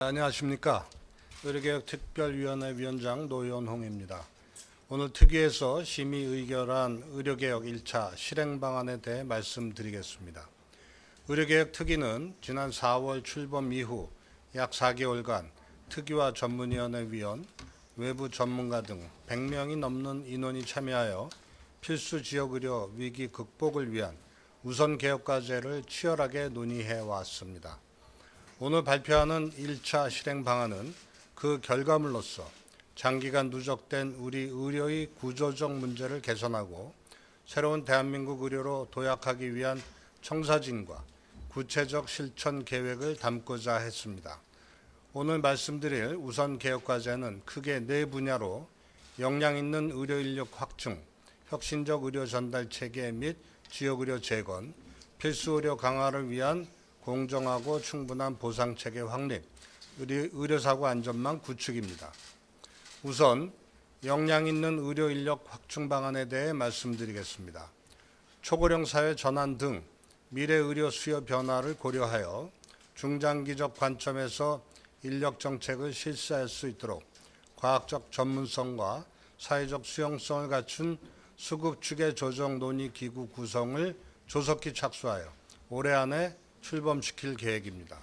안녕하십니까. 의료개혁특별위원회 위원장 노현홍입니다. 오늘 특위에서 심의 의결한 의료개혁 1차 실행방안에 대해 말씀드리겠습니다. 의료개혁 특위는 지난 4월 출범 이후 약 4개월간 특위와 전문위원회 위원, 외부 전문가 등 100명이 넘는 인원이 참여하여 필수 지역의료 위기 극복을 위한 우선 개혁과제를 치열하게 논의해 왔습니다. 오늘 발표하는 1차 실행 방안은 그 결과물로서 장기간 누적된 우리 의료의 구조적 문제를 개선하고 새로운 대한민국 의료로 도약하기 위한 청사진과 구체적 실천 계획을 담고자 했습니다. 오늘 말씀드릴 우선 개혁 과제는 크게 네 분야로 역량 있는 의료 인력 확충, 혁신적 의료 전달 체계 및 지역 의료 재건, 필수 의료 강화를 위한 공정하고 충분한 보상체계 확립, 의료사고 안전망 구축입니다. 우선 역량 있는 의료 인력 확충 방안에 대해 말씀드리겠습니다. 초고령 사회 전환 등 미래 의료 수요 변화를 고려하여 중장기적 관점에서 인력 정책을 실시할 수 있도록 과학적 전문성과 사회적 수용성을 갖춘 수급추계 조정 논의 기구 구성을 조속히 착수하여 올해 안에 출범시킬 계획입니다.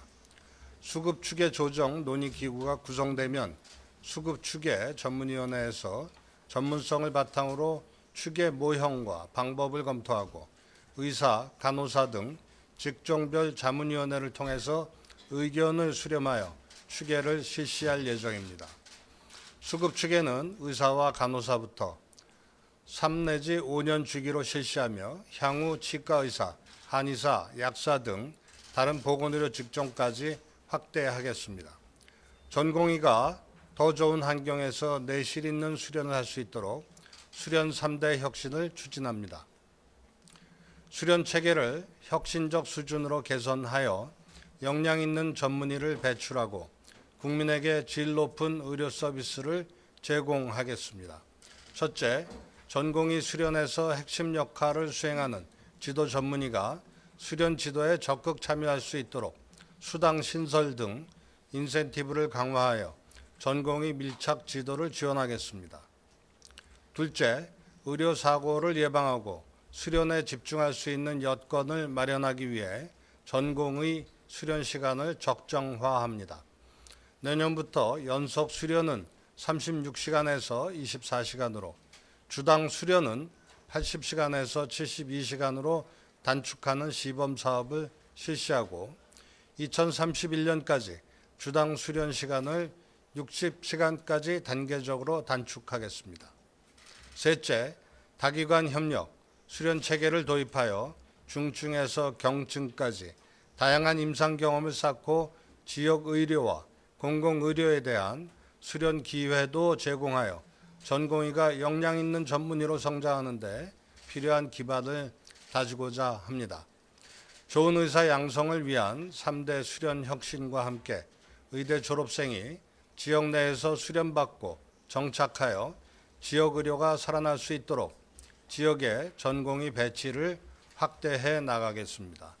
수급추계 조정 논의기구가 구성되면 수급추계 전문위원회에서 전문성을 바탕으로 추계 모형과 방법을 검토하고 의사, 간호사 등 직종별 자문위원회를 통해서 의견을 수렴하여 추계를 실시할 예정입니다. 수급추계는 의사와 간호사부터 3 내지 5년 주기로 실시하며 향후 치과의사, 한의사, 약사 등 다른 보건의료 직종까지 확대하겠습니다. 전공의가 더 좋은 환경에서 내실 있는 수련을 할 수 있도록 수련 3대 혁신을 추진합니다. 수련 체계를 혁신적 수준으로 개선하여 역량 있는 전문의를 배출하고 국민에게 질 높은 의료 서비스를 제공하겠습니다. 첫째, 전공의 수련에서 핵심 역할을 수행하는 지도 전문의가 수련 지도에 적극 참여할 수 있도록 수당 신설 등 인센티브를 강화하여 전공의 밀착 지도를 지원하겠습니다. 둘째, 의료 사고를 예방하고 수련에 집중할 수 있는 여건을 마련하기 위해 전공의 수련 시간을 적정화합니다. 내년부터 연속 수련은 36시간에서 24시간으로, 주당 수련은 80시간에서 72시간으로 단축하는 시범 사업을 실시하고 2031년까지 주당 수련 시간을 60시간까지 단계적으로 단축하겠습니다. 셋째, 다기관 협력, 수련 체계를 도입하여 중증에서 경증까지 다양한 임상 경험을 쌓고 지역 의료와 공공의료에 대한 수련 기회도 제공하여 전공의가 역량 있는 전문의로 성장하는 데 필요한 기반을 다지고자 합니다. 좋은 의사 양성을 위한 3대 수련 혁신과 함께 의대 졸업생이 지역 내에서 수련받고 정착하여 지역 의료가 살아날 수 있도록 지역의 전공의 배치를 확대해 나가겠습니다.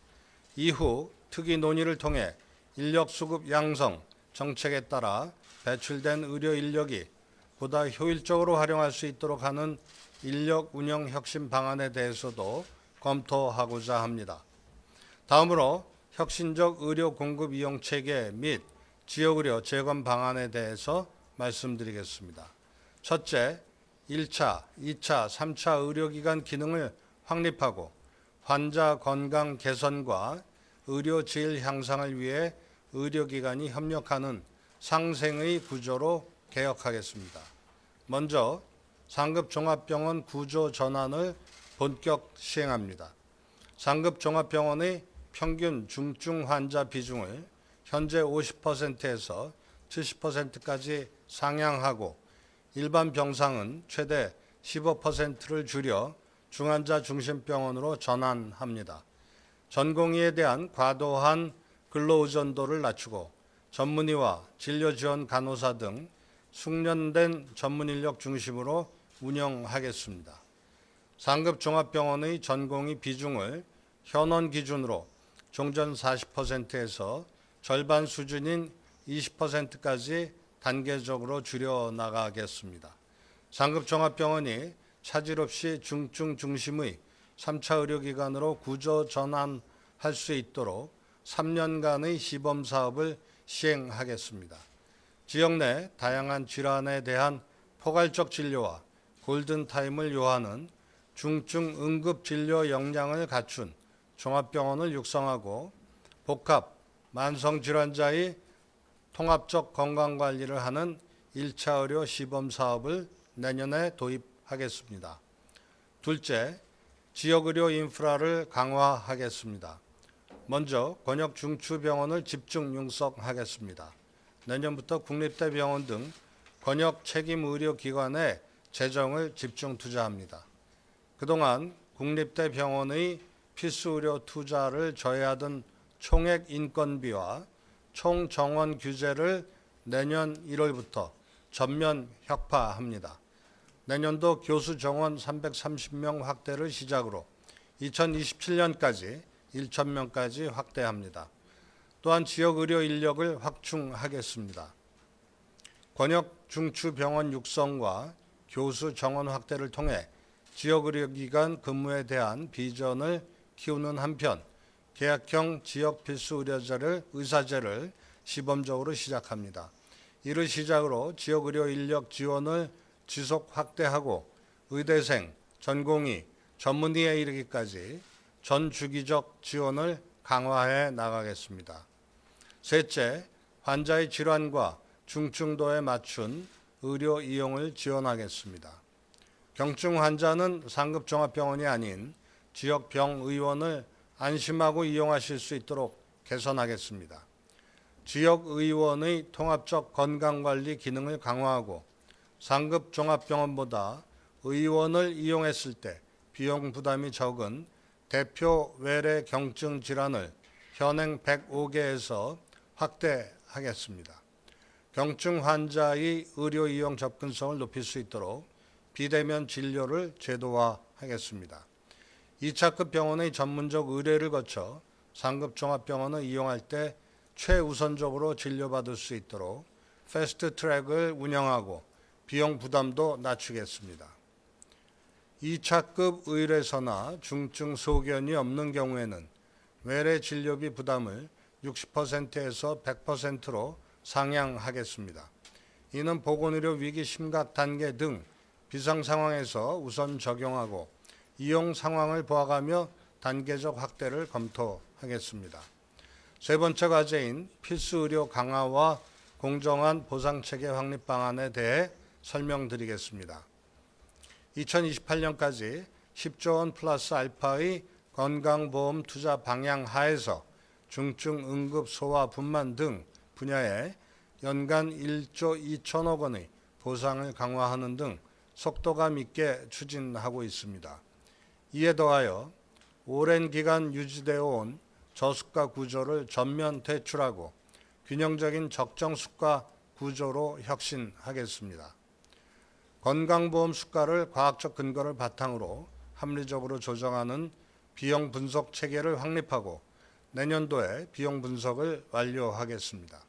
이후 특위 논의를 통해 인력 수급 양성 정책에 따라 배출된 의료 인력이 보다 효율적으로 활용할 수 있도록 하는 인력 운영 혁신 방안에 대해서도 검토하고자 합니다. 다음으로 혁신적 의료 공급 이용 체계 및 지역의료 재건 방안에 대해서 말씀드리겠습니다. 첫째, 1차, 2차, 3차 의료기관 기능을 확립하고 환자 건강 개선과 의료 질 향상을 위해 의료기관이 협력하는 상생의 구조로 개혁하겠습니다. 먼저 상급 종합병원 구조 전환을 본격 시행합니다. 상급 종합병원의 평균 중증 환자 비중을 현재 50%에서 70%까지 상향하고 일반 병상은 최대 15%를 줄여 중환자 중심 병원으로 전환합니다. 전공의에 대한 과도한 근로 의존도를 낮추고 전문의와 진료 지원 간호사 등 숙련된 전문 인력 중심으로 운영하겠습니다. 상급 종합병원의 전공의 비중을 현원 기준으로 종전 40%에서 절반 수준인 20%까지 단계적으로 줄여나가겠습니다. 상급종합병원이 차질 없이 중증 중심의 3차 의료기관으로 구조 전환할 수 있도록 3년간의 시범사업을 시행하겠습니다. 지역 내 다양한 질환에 대한 포괄적 진료와 골든타임을 요하는 중증 응급진료 역량을 갖춘 종합병원을 육성하고 복합 만성질환자의 통합적 건강관리를 하는 1차 의료 시범사업을 내년에 도입하겠습니다. 둘째, 지역의료 인프라를 강화하겠습니다. 먼저 권역중추병원을 집중 융성하겠습니다. 내년부터 국립대병원 등 권역 책임 의료기관에 재정을 집중 투자합니다. 그동안 국립대병원의 필수의료 투자를 저해하던 총액 인건비와 총정원 규제를 내년 1월부터 전면 혁파합니다. 내년도 교수 정원 330명 확대를 시작으로 2027년까지 1,000명까지 확대합니다. 또한 지역 의료 인력을 확충하겠습니다. 권역 중추병원 육성과 교수 정원 확대를 통해 지역 의료기관 근무에 대한 비전을 키우는 한편 계약형 지역 필수 의사제를 시범적으로 시작합니다. 이를 시작으로 지역 의료 인력 지원을 지속 확대하고 의대생, 전공의, 전문의에 이르기까지 전 주기적 지원을 강화해 나가겠습니다. 셋째, 환자의 질환과 중증도에 맞춘 의료 이용을 지원하겠습니다. 경증 환자는 상급종합병원이 아닌 지역 병의원을 안심하고 이용하실 수 있도록 개선하겠습니다. 지역의원의 통합적 건강관리 기능을 강화하고 상급종합병원보다 의원을 이용했을 때 비용 부담이 적은 대표 외래 경증 질환을 현행 105개에서 확대하겠습니다. 경증 환자의 의료 이용 접근성을 높일 수 있도록 비대면 진료를 제도화하겠습니다. 2차급 병원의 전문적 의뢰를 거쳐 상급 종합병원을 이용할 때 최우선적으로 진료받을 수 있도록 패스트 트랙을 운영하고 비용 부담도 낮추겠습니다. 2차급 의뢰서나 중증 소견이 없는 경우에는 외래 진료비 부담을 60%에서 100%로 상향하겠습니다. 이는 보건의료 위기 심각 단계 등 비상 상황에서 우선 적용하고 이용 상황을 보아가며 단계적 확대를 검토하겠습니다. 세 번째 과제인 필수의료 강화와 공정한 보상체계 확립 방안에 대해 설명드리겠습니다. 2028년까지 10조 원 플러스 알파의 건강보험 투자 방향 하에서 중증 응급 소아 분만 등 분야에 연간 1조 2천억 원의 보상을 강화하는 등 속도감 있게 추진하고 있습니다. 이에 더하여 오랜 기간 유지되어 온 저수가 구조를 전면 퇴출하고 균형적인 적정 수가 구조로 혁신하겠습니다. 건강보험 수가를 과학적 근거를 바탕으로 합리적으로 조정하는 비용 분석 체계를 확립하고 내년도에 비용 분석을 완료하겠습니다.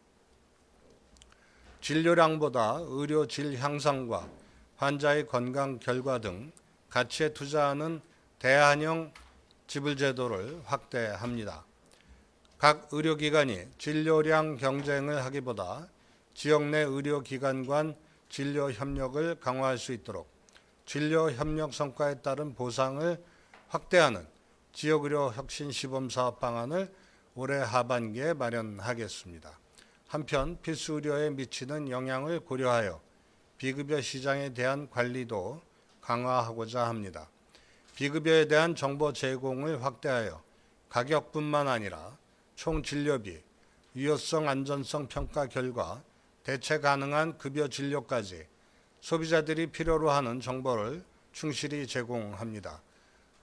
진료량보다 의료 질 향상과 환자의 건강 결과 등 가치에 투자하는 대안형 지불제도를 확대합니다. 각 의료기관이 진료량 경쟁을 하기보다 지역 내 의료기관 간 진료 협력을 강화할 수 있도록 진료 협력 성과에 따른 보상을 확대하는 지역의료 혁신 시범사업 방안을 올해 하반기에 마련하겠습니다. 한편 필수의료에 미치는 영향을 고려하여 비급여 시장에 대한 관리도 강화하고자 합니다. 비급여에 대한 정보 제공을 확대하여 가격뿐만 아니라 총 진료비, 유효성 안전성 평가 결과 대체 가능한 급여 진료까지 소비자들이 필요로 하는 정보를 충실히 제공합니다.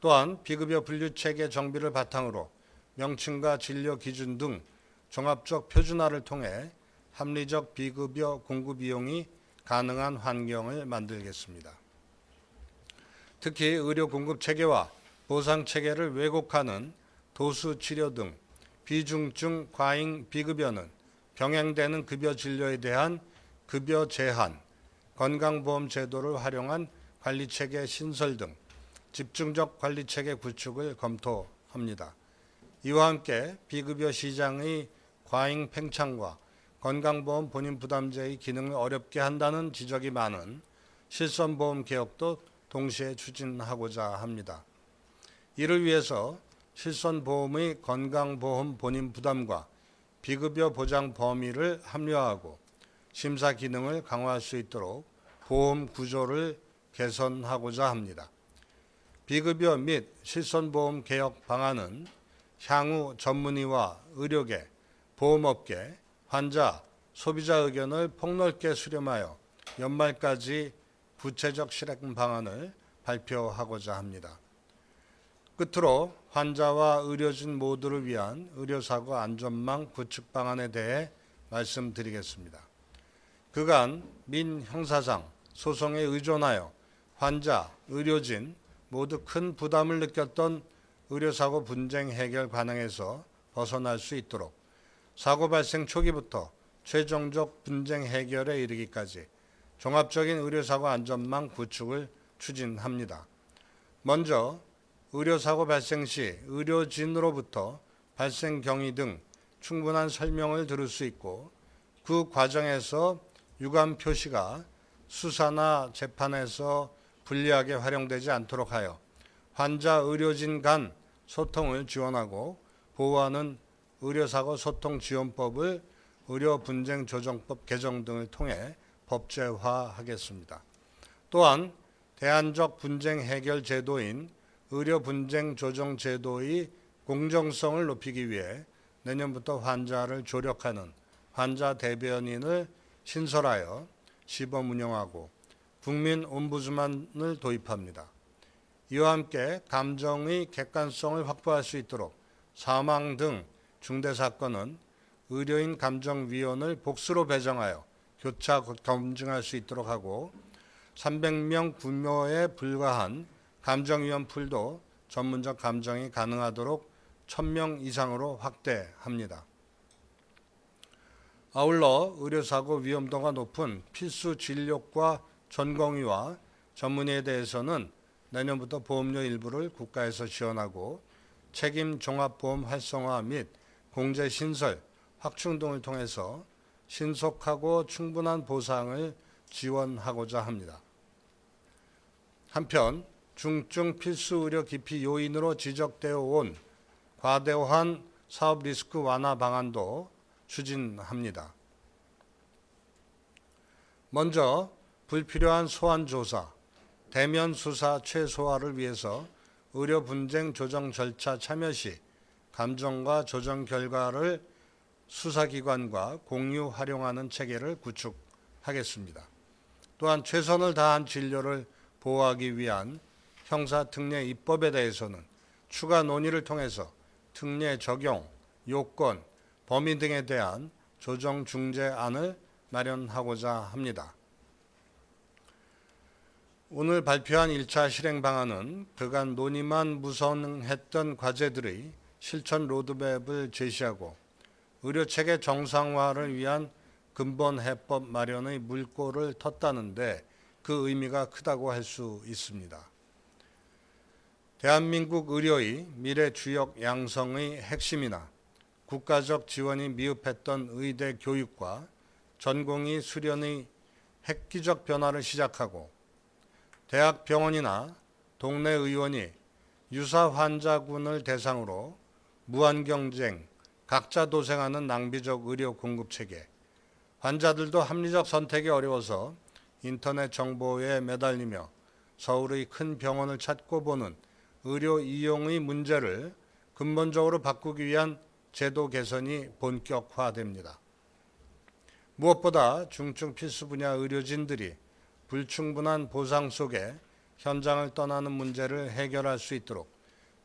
또한 비급여 분류체계 정비를 바탕으로 명칭과 진료 기준 등 종합적 표준화를 통해 합리적 비급여 공급 이용이 가능한 환경을 만들겠습니다. 특히 의료 공급 체계와 보상 체계를 왜곡하는 도수 치료 등 비중증 과잉 비급여는 병행되는 급여 진료에 대한 급여 제한, 건강보험 제도를 활용한 관리체계 신설 등 집중적 관리체계 구축을 검토합니다. 이와 함께 비급여 시장의 과잉 팽창과 건강보험 본인 부담제의 기능을 어렵게 한다는 지적이 많은 실손보험 개혁도 동시에 추진하고자 합니다. 이를 위해서 실손보험의 건강보험 본인 부담과 비급여 보장 범위를 합리화하고 심사 기능을 강화할 수 있도록 보험 구조를 개선하고자 합니다. 비급여 및 실손보험 개혁 방안은 향후 전문의와 의료계, 보험업계, 환자, 소비자 의견을 폭넓게 수렴하여 연말까지 구체적 실행 방안을 발표하고자 합니다. 끝으로 환자와 의료진 모두를 위한 의료사고 안전망 구축 방안에 대해 말씀드리겠습니다. 그간 민형사상 소송에 의존하여 환자, 의료진 모두 큰 부담을 느꼈던 의료사고 분쟁 해결 관행에서 벗어날 수 있도록 사고 발생 초기부터 최종적 분쟁 해결에 이르기까지 종합적인 의료사고 안전망 구축을 추진합니다. 먼저 의료사고 발생 시 의료진으로부터 발생 경위 등 충분한 설명을 들을 수 있고 그 과정에서 유감 표시가 수사나 재판에서 불리하게 활용되지 않도록 하여 환자, 의료진 간 소통을 지원하고 보호하는 의료사고 소통지원법을 의료분쟁조정법 개정 등을 통해 법제화하겠습니다. 또한 대안적 분쟁 해결 제도인 의료분쟁조정제도의 공정성을 높이기 위해 내년부터 환자를 조력하는 환자 대변인을 신설하여 시범 운영하고 국민 옴부즈만을 도입합니다. 이와 함께 감정의 객관성을 확보할 수 있도록 사망 등 중대사건은 의료인 감정위원을 복수로 배정하여 교차 검증할 수 있도록 하고 300명 규모에 불과한 감정위원 풀도 전문적 감정이 가능하도록 1000명 이상으로 확대합니다. 아울러 의료사고 위험도가 높은 필수 진료과 전공의와 전문의에 대해서는 내년부터 보험료 일부를 국가에서 지원하고 책임 종합보험 활성화 및 공제 신설, 확충 등을 통해서 신속하고 충분한 보상을 지원하고자 합니다. 한편 중증 필수 의료 기피 요인으로 지적되어 온 과대한 사업 리스크 완화 방안도 추진합니다. 먼저 불필요한 소환 조사, 대면 수사 최소화를 위해서 의료 분쟁 조정 절차 참여 시 감정과 조정 결과를 수사기관과 공유 활용하는 체계를 구축하겠습니다. 또한 최선을 다한 진료를 보호하기 위한 형사특례 입법에 대해서는 추가 논의를 통해서 특례 적용, 요건, 범위 등에 대한 조정 중재안을 마련하고자 합니다. 오늘 발표한 1차 실행 방안은 그간 논의만 무성했던 과제들의 실천 로드맵을 제시하고 의료체계 정상화를 위한 근본 해법 마련의 물꼬를 텄다는데 그 의미가 크다고 할 수 있습니다. 대한민국 의료의 미래 주역 양성의 핵심이나 국가적 지원이 미흡했던 의대 교육과 전공의 수련의 획기적 변화를 시작하고 대학 병원이나 동네 의원이 유사 환자군을 대상으로 무한 경쟁, 각자 도생하는 낭비적 의료 공급 체계, 환자들도 합리적 선택이 어려워서 인터넷 정보에 매달리며 서울의 큰 병원을 찾고 보는 의료 이용의 문제를 근본적으로 바꾸기 위한 제도 개선이 본격화됩니다. 무엇보다 중증 필수 분야 의료진들이 불충분한 보상 속에 현장을 떠나는 문제를 해결할 수 있도록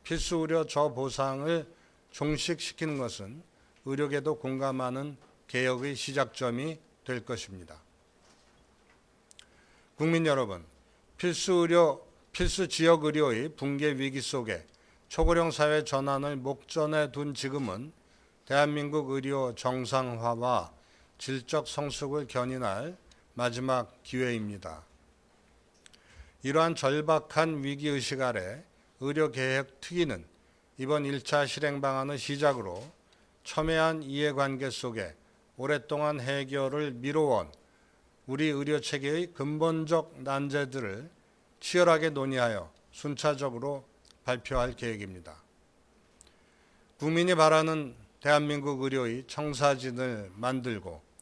필수 의료 저보상을 종식시키는 것은 의료계도 공감하는 개혁의 시작점이 될 것입니다. 국민 여러분, 필수 지역 의료의 붕괴 위기 속에 초고령 사회 전환을 목전에 둔 지금은 대한민국 의료 정상화와 질적 성숙을 견인할 마지막 기회입니다. 이러한 절박한 위기의식 아래 의료개혁 특위는 이번 1차 실행 방안의 시작으로 첨예한 이해관계 속에 오랫동안 해결을 미뤄온 우리 의료체계의 근본적 난제들을 치열하게 논의하여 순차적으로 발표할 계획입니다. 국민이 바라는 대한민국 의료의 청사진을 만들고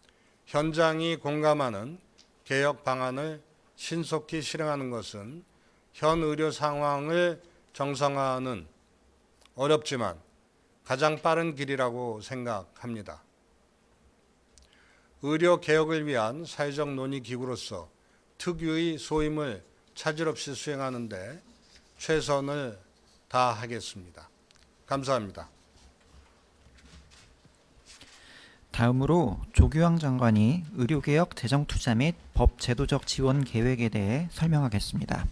현장이 공감하는 개혁 방안을 신속히 실행하는 것은 현 의료 상황을 정상화하는 어렵지만 가장 빠른 길이라고 생각합니다. 의료 개혁을 위한 사회적 논의 기구로서 특유의 소임을 차질 없이 수행하는 데 최선을 다하겠습니다. 감사합니다. 다음으로 조규환 장관이 의료개혁 재정투자 및 법제도적 지원 계획에 대해 설명하겠습니다.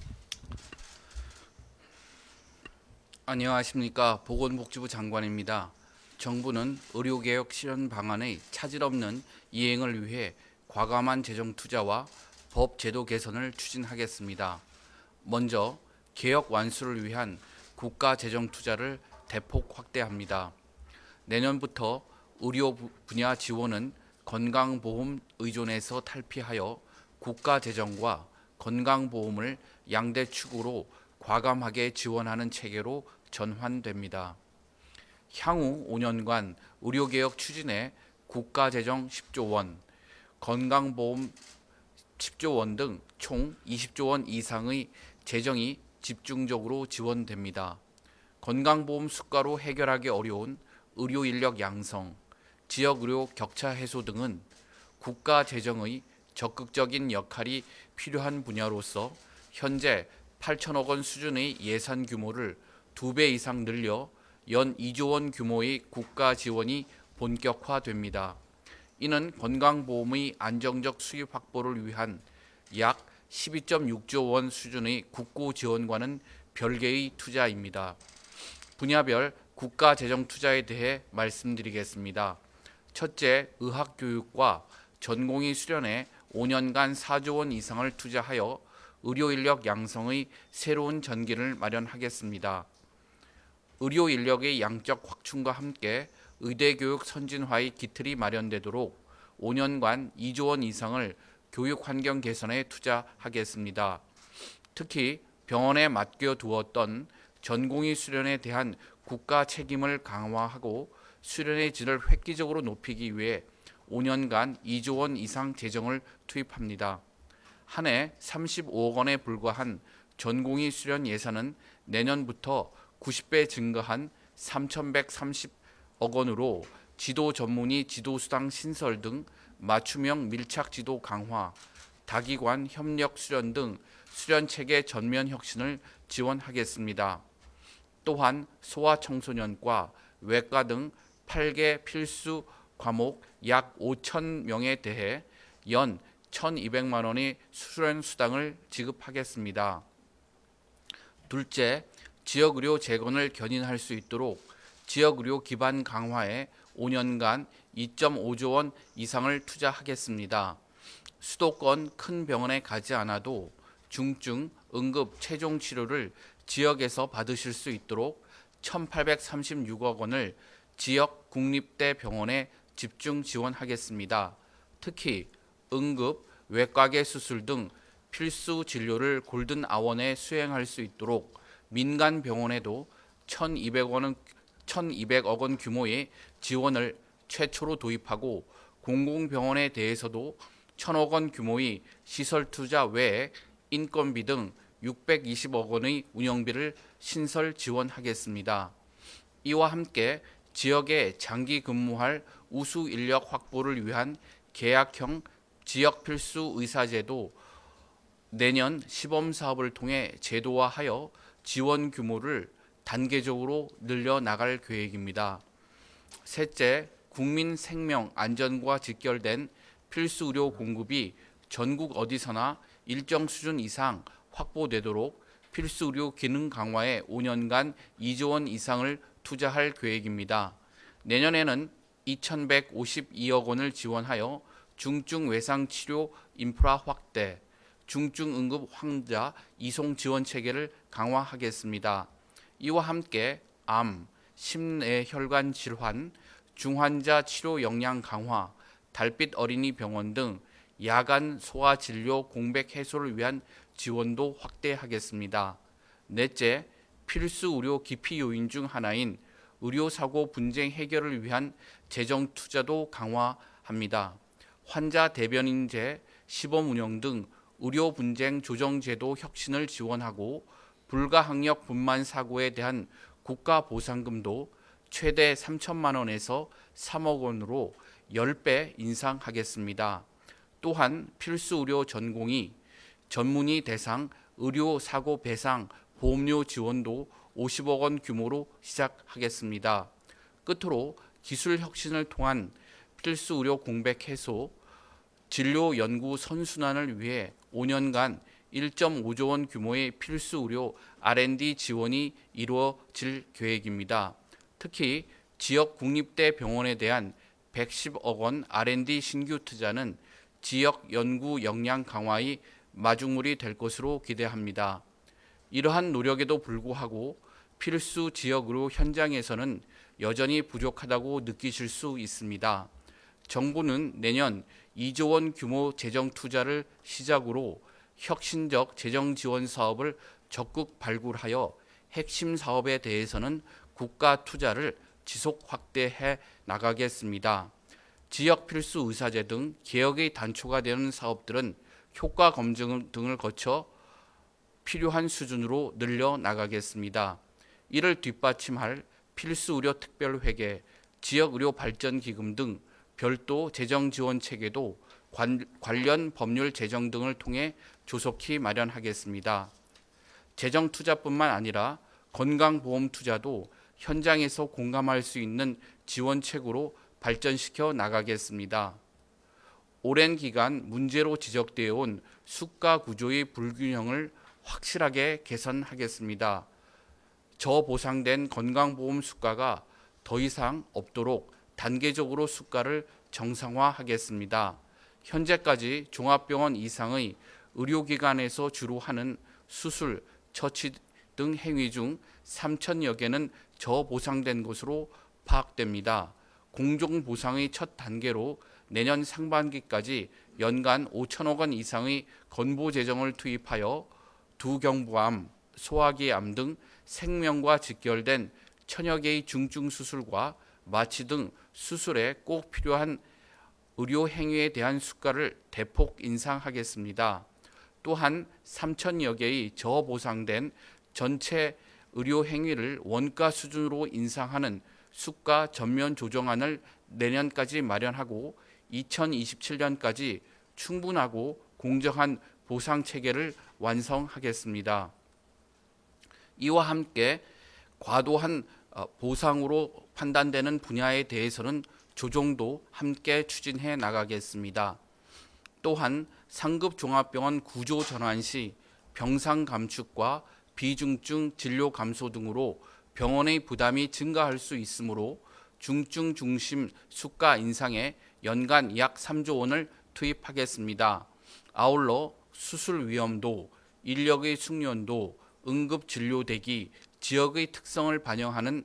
안녕하십니까. 보건복지부 장관입니다. 정부는 의료개혁 실현 방안의 차질 없는 이행을 위해 과감한 재정 투자와 법 제도 개선을 추진하겠습니다. 먼저 개혁 완수를 위한 국가 재정 투자를 대폭 확대합니다. 내년부터 의료 분야 지원은 건강보험 의존에서 탈피하여 국가 재정과 건강보험을 양대 축으로 과감하게 지원하는 체계로 전환됩니다. 향후 5년간 의료개혁 추진에 국가재정 10조 원, 건강보험 10조 원 등 총 20조 원 이상의 재정이 집중적으로 지원됩니다. 건강보험 수가로 해결하기 어려운 의료인력 양성, 지역의료 격차 해소 등은 국가재정의 적극적인 역할이 필요한 분야로서 현재 8천억 원 수준의 예산 규모를 2배 이상 늘려 연 2조 원 규모의 국가 지원이 본격화됩니다. 이는 건강보험의 안정적 수입 확보를 위한 약 12.6조 원 수준의 국고 지원과는 별개의 투자입니다. 분야별 국가 재정 투자에 대해 말씀드리겠습니다. 첫째, 의학교육과 전공의 수련에 5년간 4조 원 이상을 투자하여 의료인력 양성의 새로운 전기를 마련하겠습니다. 의료인력의 양적 확충과 함께 의대교육 선진화의 기틀이 마련되도록 5년간 2조 원 이상을 교육 환경 개선에 투자하겠습니다. 특히 병원에 맡겨두었던 전공의 수련에 대한 국가 책임을 강화하고 수련의 질을 획기적으로 높이기 위해 5년간 2조 원 이상 재정을 투입합니다. 한 해 35억 원에 불과한 전공의 수련 예산은 내년부터 90배 증가한 3,130억 원으로 지도 전문의 지도수당 신설 등 맞춤형 밀착 지도 강화, 다기관 협력 수련 등 수련체계 전면 혁신을 지원하겠습니다. 또한 소아청소년과 외과 등 8개 필수 과목 약 5천 명에 대해 연 1,200만 원의 수련 수당을 지급하겠습니다. 둘째, 지역의료 재건을 견인할 수 있도록 지역의료 기반 강화에 5년간 2.5조 원 이상을 투자하겠습니다. 수도권 큰 병원에 가지 않아도 중증, 응급, 최종 치료를 지역에서 받으실 수 있도록 1,836억 원을 지역 국립대 병원에 집중 지원하겠습니다. 특히 응급, 외과계 수술 등 필수 진료를 골든 아원에 수행할 수 있도록 민간 병원에도 1,200억 원 규모의 지원을 최초로 도입하고 공공병원에 대해서도 1,000억 원 규모의 시설 투자 외에 인건비 등 620억 원의 운영비를 신설 지원하겠습니다. 이와 함께 지역에 장기 근무할 우수 인력 확보를 위한 계약형 지역 필수 의사제도 내년 시범 사업을 통해 제도화하여 지원 규모를 단계적으로 늘려 나갈 계획입니다. 셋째, 국민 생명 안전과 직결된 필수 의료 공급이 전국 어디서나 일정 수준 이상 확보되도록 필수 의료 기능 강화에 5년간 2조 원 이상을 투자할 계획입니다. 내년에는 2,152억 원을 지원하여 중증 외상 치료 인프라 확대, 중증 응급 환자 이송 지원 체계를 강화하겠습니다. 이와 함께 암, 심뇌혈관 질환, 중환자 치료 역량 강화, 달빛 어린이 병원 등 야간 소아 진료 공백 해소를 위한 지원도 확대하겠습니다. 넷째, 필수 의료 기피 요인 중 하나인 의료사고 분쟁 해결을 위한 재정 투자도 강화합니다. 환자 대변인제, 시범 운영 등 의료 분쟁 조정 제도 혁신을 지원하고 불가항력 분만 사고에 대한 국가 보상금도 최대 3천만 원에서 3억 원으로 10배 인상하겠습니다. 또한 필수 의료 전공의, 전문의 대상 의료 사고 배상 보험료 지원도 50억 원 규모로 시작하겠습니다. 끝으로 기술 혁신을 통한 필수 의료 공백 해소, 진료 연구 선순환을 위해 5년간 1.5조 원 규모의 필수 의료 R&D 지원이 이루어질 계획입니다. 특히 지역 국립대 병원에 대한 110억 원 R&D 신규 투자는 지역 연구 역량 강화의 마중물이 될 것으로 기대합니다. 이러한 노력에도 불구하고 필수 지역 의료 현장에서는 여전히 부족하다고 느끼실 수 있습니다. 정부는 내년 2조 원 규모 재정 투자를 시작으로 혁신적 재정 지원 사업을 적극 발굴하여 핵심 사업에 대해서는 국가 투자를 지속 확대해 나가겠습니다. 지역 필수 의사제 등 개혁의 단초가 되는 사업들은 효과 검증 등을 거쳐 필요한 수준으로 늘려 나가겠습니다. 이를 뒷받침할 필수 의료 특별회계, 지역 의료 발전 기금 등 별도 재정 지원 체계도 관련 법률 제정 등을 통해 조속히 마련하겠습니다. 재정 투자뿐만 아니라 건강보험 투자도 현장에서 공감할 수 있는 지원책으로 발전시켜 나가겠습니다. 오랜 기간 문제로 지적되어 온 수가 구조의 불균형을 확실하게 개선하겠습니다. 저보상된 건강보험 수가가 더 이상 없도록 단계적으로 수가를 정상화하겠습니다. 현재까지 종합병원 이상의 의료기관에서 주로 하는 수술, 처치 등 행위 중 3천여 개는 저보상된 것으로 파악됩니다. 공정보상의 첫 단계로 내년 상반기까지 연간 5천억 원 이상의 건보 재정을 투입하여 두경부암, 소화기암 등 생명과 직결된 천여 개의 중증 수술과 마취 등 수술에 꼭 필요한 의료 행위에 대한 수가를 대폭 인상하겠습니다. 또한 3천여 개의 저보상된 전체 의료 행위를 원가 수준으로 인상하는 수가 전면 조정안을 내년까지 마련하고 2027년까지 충분하고 공정한 보상 체계를 완성하겠습니다. 이와 함께 과도한 보상으로 판단되는 분야에 대해서는 조정도 함께 추진해 나가겠습니다. 또한 상급 종합병원 구조 전환 시 병상 감축과 비중증 진료 감소 등으로 병원의 부담이 증가할 수 있으므로 중증 중심 수가 인상에 연간 약 3조 원을 투입하겠습니다. 아울러 수술 위험도, 인력의 숙련도, 응급진료 대기, 지역의 특성을 반영하는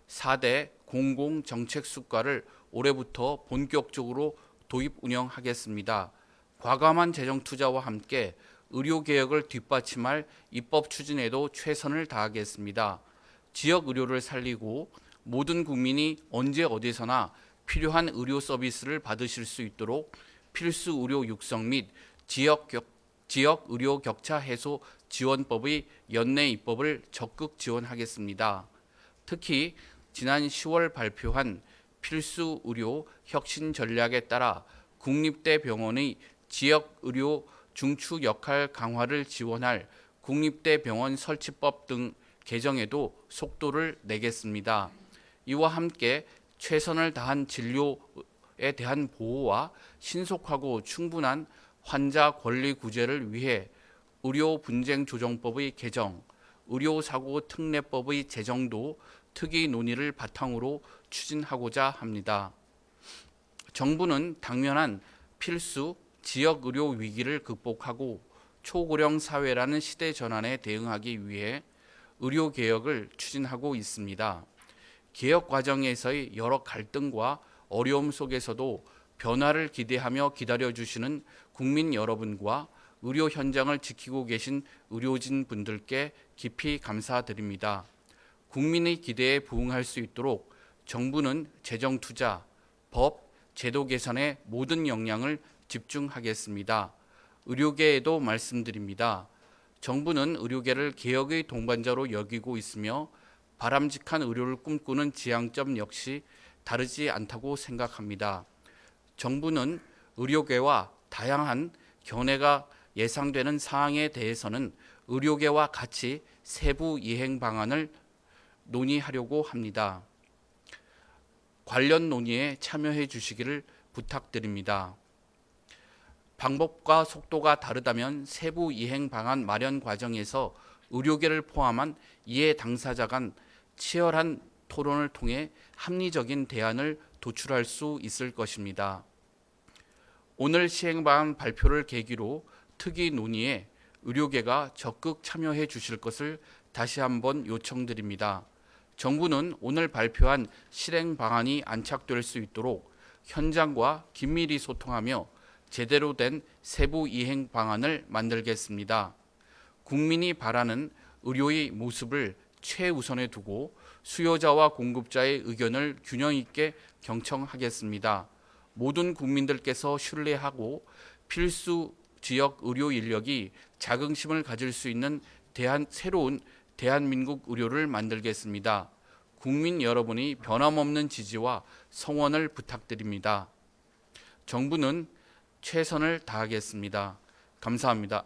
4대 공공정책 수가를 올해부터 본격적으로 도입 운영하겠습니다. 과감한 재정 투자와 함께 의료개혁을 뒷받침할 입법 추진에도 최선을 다하겠습니다. 지역 의료를 살리고 모든 국민이 언제 어디서나 필요한 의료 서비스를 받으실 수 있도록 필수 의료 육성 및 지역 의료 격차 해소 지원법의 연내 입법을 적극 지원하겠습니다. 특히 지난 10월 발표한 필수 의료 혁신 전략에 따라 국립대 병원의 지역 의료 중추 역할 강화를 지원할 국립대 병원 설치법 등 개정에도 속도를 내겠습니다. 이와 함께 최선을 다한 진료에 대한 보호와 신속하고 충분한 환자 권리 구제를 위해 의료분쟁조정법의 개정, 의료사고특례법의 제정도 특위 논의를 바탕으로 추진하고자 합니다. 정부는 당면한 필수 지역 의료 위기를 극복하고 초고령 사회라는 시대 전환에 대응하기 위해 의료 개혁을 추진하고 있습니다. 개혁 과정에서의 여러 갈등과 어려움 속에서도 변화를 기대하며 기다려주시는 국민 여러분과 의료 현장을 지키고 계신 의료진 분들께 깊이 감사드립니다. 국민의 기대에 부응할 수 있도록 정부는 재정 투자, 법, 제도 개선에 모든 역량을 집중하겠습니다. 의료계에도 말씀드립니다. 정부는 의료계를 개혁의 동반자로 여기고 있으며 바람직한 의료를 꿈꾸는 지향점 역시 다르지 않다고 생각합니다. 정부는 의료계와 다양한 견해가 예상되는 사항에 대해서는 의료계와 같이 세부 이행 방안을 논의하려고 합니다. 관련 논의에 참여해 주시기를 부탁드립니다. 방법과 속도가 다르다면 세부 이행 방안 마련 과정에서 의료계를 포함한 이해 당사자 간 치열한 토론을 통해 합리적인 대안을 도출할 수 있을 것입니다. 오늘 시행 방안 발표를 계기로 특위 논의에 의료계가 적극 참여해 주실 것을 다시 한번 요청드립니다. 정부는 오늘 발표한 실행 방안이 안착될 수 있도록 현장과 긴밀히 소통하며 제대로 된 세부 이행 방안을 만들겠습니다. 국민이 바라는 의료의 모습을 최우선에 두고 수요자와 공급자의 의견을 균형 있게 경청하겠습니다. 모든 국민들께서 신뢰하고 필수 지역 의료 인력이 자긍심을 가질 수 있는 새로운 대한민국 의료를 만들겠습니다. 국민 여러분이 변함없는 지지와 성원을 부탁드립니다. 정부는 최선을 다하겠습니다. 감사합니다.